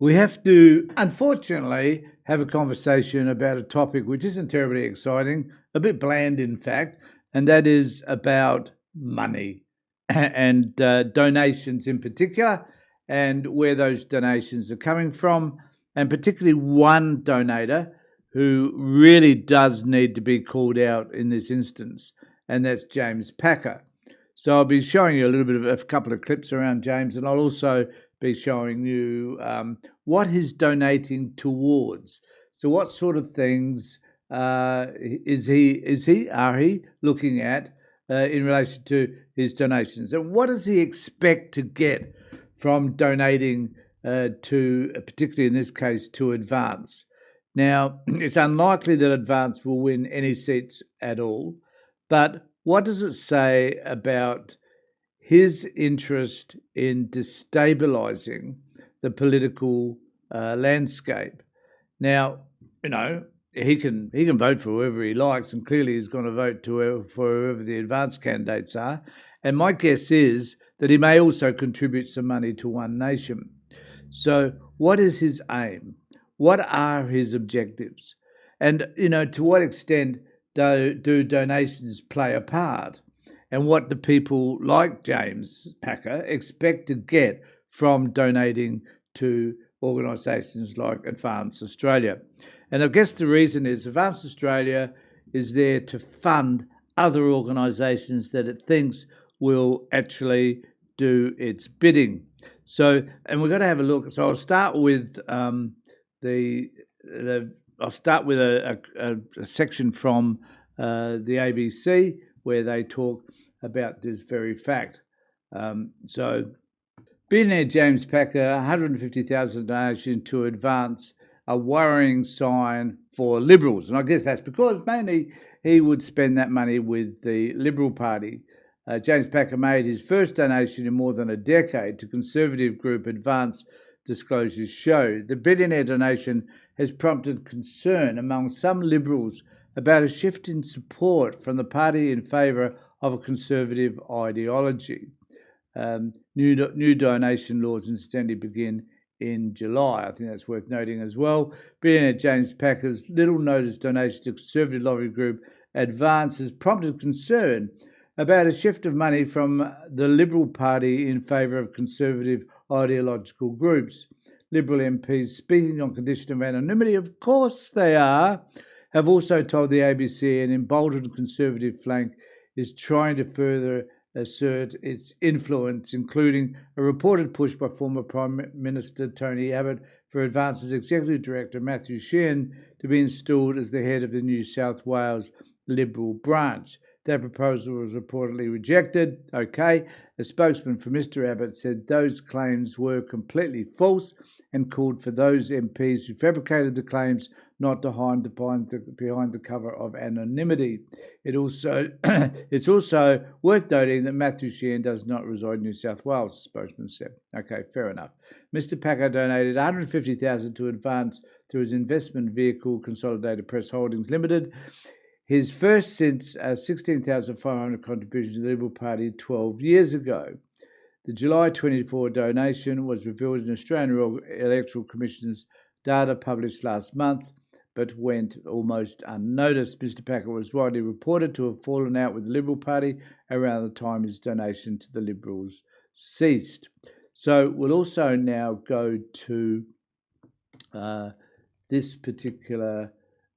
We have to, unfortunately, have a conversation about a topic which isn't terribly exciting, a bit bland, in fact, and that is about money and donations in particular, and where those donations are coming from, and particularly one donator who really does need to be called out in this instance, and that's James Packer. So I'll be showing you a little bit of a couple of clips around James, and I'll also be showing you what he's donating towards. So what sort of things are he looking at in relation to his donations, and what does he expect to get from donating to, particularly in this case, to Advance? Now, it's unlikely that Advance will win any seats at all, but what does it say about his interest in destabilising the political landscape? Now, he can vote for whoever he likes, and clearly he's going to vote for whoever the Advance candidates are. And my guess is that he may also contribute some money to One Nation. So what is his aim? What are his objectives? And, to what extent do donations play a part? And what do people like James Packer expect to get from donating to organisations like Advance Australia? And I guess the reason is Advance Australia is there to fund other organisations that it thinks will actually do its bidding. So, and we're going to have a look. So I'll start with a section from the ABC where they talk about this very fact. So, billionaire James Packer, 150,000 donation to Advance, a worrying sign for Liberals. And I guess that's because mainly he would spend that money with the Liberal Party. James Packer made his first donation in more than a decade to conservative group Advance, disclosures show. The billionaire donation has prompted concern among some Liberals about a shift in support from the party in favour of a conservative ideology. New donation laws incidentally begin in July. I think that's worth noting as well. Billionaire James Packer's little-noticed donation to conservative lobby group Advance has prompted concern about a shift of money from the Liberal Party in favour of conservative ideological groups. Liberal MPs, speaking on condition of anonymity, of course they are, have also told the ABC an emboldened conservative flank is trying to further assert its influence, including a reported push by former Prime Minister Tony Abbott for Advance's Executive Director Matthew Sheehan to be installed as the head of the New South Wales Liberal branch. That proposal was reportedly rejected. Okay, a spokesman for Mr Abbott said those claims were completely false and called for those MPs who fabricated the claims not to hide behind the cover of anonymity. It's also worth noting that Matthew Sheehan does not reside in New South Wales, the spokesman said. Okay, fair enough. Mr Packer donated $150,000 to Advance through his investment vehicle, Consolidated Press Holdings Limited. His first since 16,500 contribution to the Liberal Party 12 years ago. The July 24 donation was revealed in Australian Electoral Commission's data published last month, but went almost unnoticed. Mr Packer was widely reported to have fallen out with the Liberal Party around the time his donation to the Liberals ceased. So we'll also now go to this particular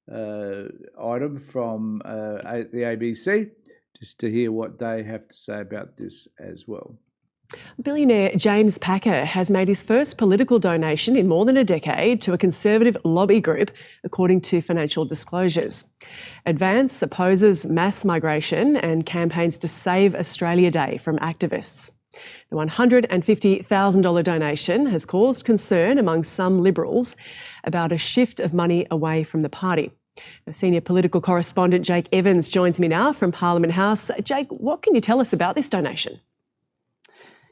item from the ABC, just to hear what they have to say about this as well. Billionaire James Packer has made his first political donation in more than a decade to a conservative lobby group, according to financial disclosures. Advance opposes mass migration and campaigns to Save Australia Day from activists. The $150,000 donation has caused concern among some Liberals about a shift of money away from the party. Now, senior political correspondent Jake Evans joins me now from Parliament House. Jake, what can you tell us about this donation?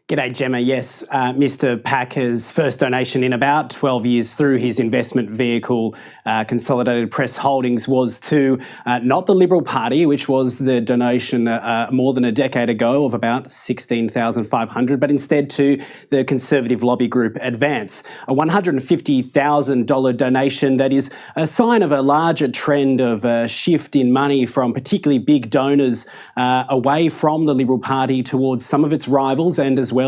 G'day, Gemma. Yes, Mr. Packer's first donation in about 12 years through his investment vehicle, Consolidated Press Holdings, was to not the Liberal Party, which was the donation more than a decade ago of about $16,500, but instead to the conservative lobby group Advance, a $150,000 donation that is a sign of a larger trend of a shift in money from particularly big donors away from the Liberal Party towards some of its rivals, and as well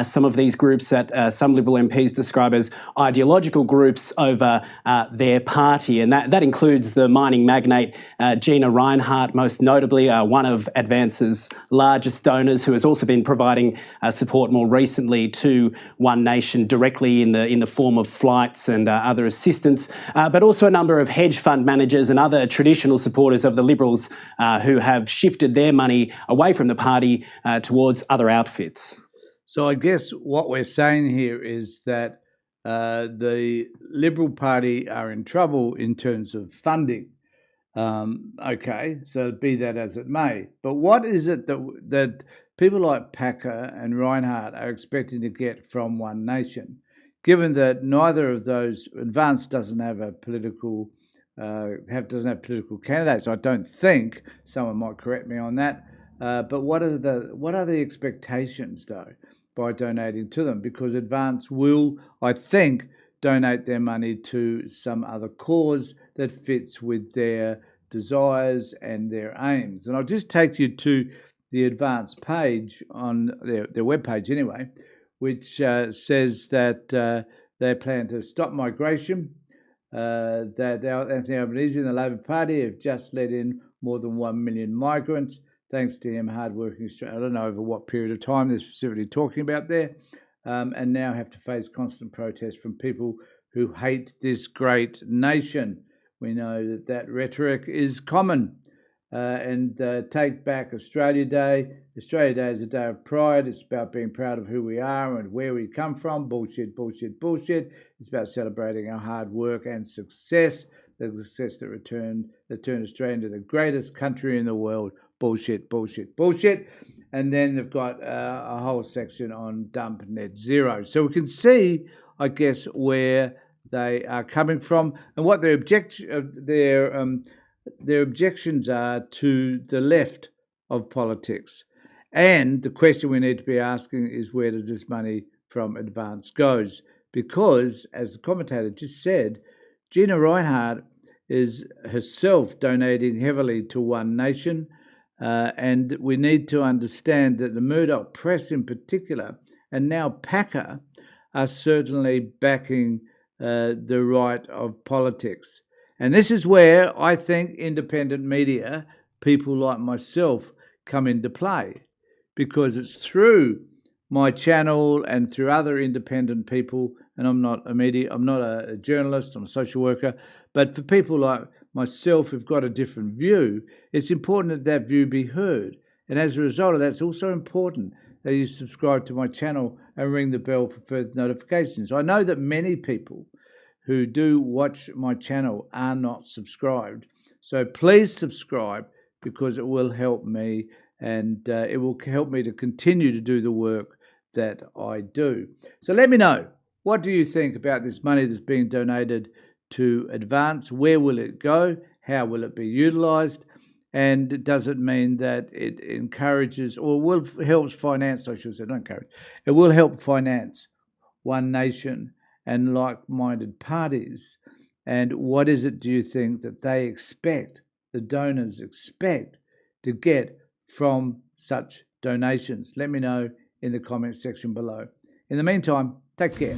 some of these groups that some Liberal MPs describe as ideological groups over their party. And that includes the mining magnate Gina Rinehart, most notably one of Advance's largest donors, who has also been providing support more recently to One Nation directly in the form of flights and other assistance, but also a number of hedge fund managers and other traditional supporters of the Liberals who have shifted their money away from the party towards other outfits. So I guess what we're saying here is that the Liberal Party are in trouble in terms of funding. Okay, so be that as it may. But what is it that people like Packer and Rinehart are expecting to get from One Nation, given that neither of those, Advance doesn't have a political doesn't have political candidates? I don't think. Someone might correct me on that. But what are the expectations though by donating to them? Because Advance will, I think, donate their money to some other cause that fits with their desires and their aims. And I'll just take you to the Advance page on their webpage anyway, which says that they plan to stop migration, that Anthony Albanese and the Labor Party have just let in more than 1 million migrants, thanks to him hard-working Australia. I don't know over what period of time they're specifically talking about there, and now have to face constant protest from people who hate this great nation. We know that rhetoric is common. And Take Back Australia Day. Australia Day is a day of pride. It's about being proud of who we are and where we come from. Bullshit, bullshit, bullshit. It's about celebrating our hard work and success, the success that turned Australia into the greatest country in the world. Bullshit, bullshit, bullshit. And then they've got a whole section on dump net zero. So we can see, I guess, where they are coming from and what their objections are to the left of politics. And the question we need to be asking is, where does this money from Advance goes? Because, as the commentator just said, Gina Rinehart is herself donating heavily to One Nation. And we need to understand that the Murdoch press in particular, and now Packer, are certainly backing the right of politics. And this is where I think independent media, people like myself, come into play, because it's through my channel and through other independent people, and I'm not a journalist, I'm a social worker, but for people like myself who've got a different view, it's important that view be heard. And as a result of that, it's also important that you subscribe to my channel and ring the bell for further notifications. I know that many people who do watch my channel are not subscribed. So please subscribe, because it will help me, and it will help me to continue to do the work that I do. So let me know, what do you think about this money that's being donated to Advance? Where will it go? How will it be utilised? And does it mean that it encourages, or helps finance, I should say, not encourage, it will help finance One Nation and like-minded parties? And what is it, do you think, that they expect, the donors expect, to get from such donations? Let me know in the comments section below. In the meantime, take care.